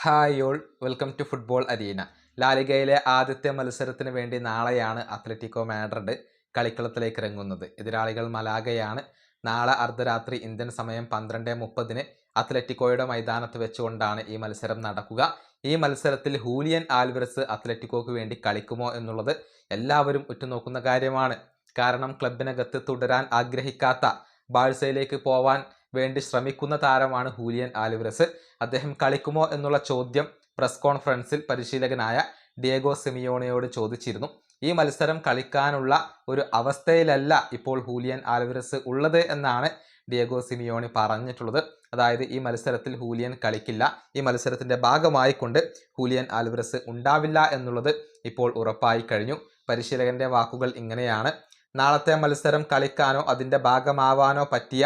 Hi all, welcome to football arena. ലാലിഗയിലെ ആദ്യത്തെ മത്സരത്തിന് വേണ്ടി നാളെയാണ് അത്ലറ്റിക്കോ മാഡ്രിഡ് കളിക്കളത്തിലേക്ക് ഇറങ്ങുന്നത്. എതിരാളികൾ മലാഗയാണ്. നാളെ അർദ്ധരാത്രി ഇന്ത്യൻ സമയം 12:30 അത്ലറ്റിക്കോയുടെ മൈതാനത്ത് വെച്ചുകൊണ്ടാണ് ഈ മത്സരം നടക്കുക. ഈ മത്സരത്തിൽ ഹൂലിയൻ ആൽവരസ് അത്ലറ്റിക്കോക്ക് വേണ്ടി കളിക്കുമോ എന്നുള്ളത് എല്ലാവരും ഉറ്റുനോക്കുന്ന കാര്യമാണ്. കാരണം ക്ലബിനകത്ത് തുടരാൻ ആഗ്രഹിക്കാത്ത, ബാഴ്സയിലേക്ക് പോവാൻ വേണ്ടി ശ്രമിക്കുന്ന താരമാണ് ഹൂലിയൻ ആൽവരസ്. അദ്ദേഹം കളിക്കുമോ എന്നുള്ള ചോദ്യം പ്രസ് കോൺഫറൻസിൽ പരിശീലകനായ ഡിയേഗോ സിമിയോണിയോട് ചോദിച്ചിരുന്നു. ഈ മത്സരം കളിക്കാനുള്ള ഒരു അവസ്ഥയിലല്ല ഇപ്പോൾ ഹൂലിയൻ ആൽവരസ് ഉള്ളത് എന്നാണ് ഡിയേഗോ സിമിയോണി പറഞ്ഞിട്ടുള്ളത്. അതായത് ഈ മത്സരത്തിൽ ഹൂലിയൻ കളിക്കില്ല, ഈ മത്സരത്തിന്റെ ഭാഗമായിക്കൊണ്ട് ഹൂലിയൻ ആൽവരസ് ഉണ്ടാവില്ല എന്നുള്ളത് ഇപ്പോൾ ഉറപ്പായി കഴിഞ്ഞു. പരിശീലകന്റെ വാക്കുകൾ ഇങ്ങനെയാണ്: നാളത്തെ മത്സരം കളിക്കാനോ അതിന്റെ ഭാഗമാവാനോ പറ്റിയ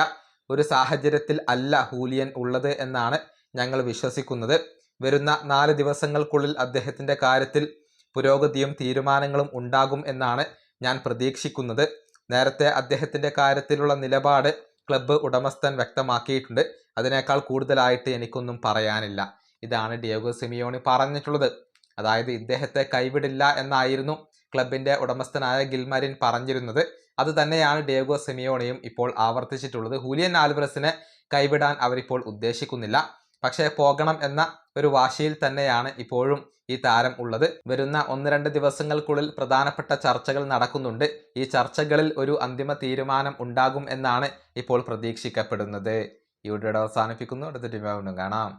ഒരു സാഹചര്യത്തിൽ അല്ല ഹൂലിയൻ ഉള്ളത് എന്നാണ് ഞങ്ങൾ വിശ്വസിക്കുന്നത്. വരുന്ന 4 ദിവസങ്ങൾക്കുള്ളിൽ അദ്ദേഹത്തിന്റെ കാര്യത്തിൽ പുരോഗതിയും തീരുമാനങ്ങളും ഉണ്ടാകും എന്നാണ് ഞാൻ പ്രതീക്ഷിക്കുന്നത്. നേരത്തെ അദ്ദേഹത്തിന്റെ കാര്യത്തിലുള്ള നിലപാട് ക്ലബ്ബ് ഉടമസ്ഥൻ വ്യക്തമാക്കിയിട്ടുണ്ട്. അതിനേക്കാൾ കൂടുതലായിട്ട് എനിക്കൊന്നും പറയാനില്ല. ഇതാണ് ഡിയേഗോ സിമിയോണി പറഞ്ഞിട്ടുള്ളത്. അതായത് ഇദ്ദേഹത്തെ കൈവിടില്ല എന്നായിരുന്നു ക്ലബിന്റെ ഉടമസ്ഥനായ ഗിൽമരിൻ പറഞ്ഞിരുന്നത്. അത് തന്നെയാണ് ഡിയേഗോ സിമിയോണിയും ഇപ്പോൾ ആവർത്തിച്ചിട്ടുള്ളത്. ഹൂലിയൻ ആൽവരസിനെ കൈവിടാൻ അവരിപ്പോൾ ഉദ്ദേശിക്കുന്നില്ല. പക്ഷേ പോകണം എന്ന ഒരു വാശിയിൽ തന്നെയാണ് ഇപ്പോഴും ഈ താരം ഉള്ളത്. വരുന്ന 1-2 ദിവസങ്ങൾക്കുള്ളിൽ പ്രധാനപ്പെട്ട ചർച്ചകൾ നടക്കുന്നുണ്ട്. ഈ ചർച്ചകളിൽ ഒരു അന്തിമ തീരുമാനം ഉണ്ടാകും എന്നാണ് ഇപ്പോൾ പ്രതീക്ഷിക്കപ്പെടുന്നത്. ഈ വീഡിയോ അവസാനിപ്പിക്കുന്നു. അടുത്ത ടീം കാണാം.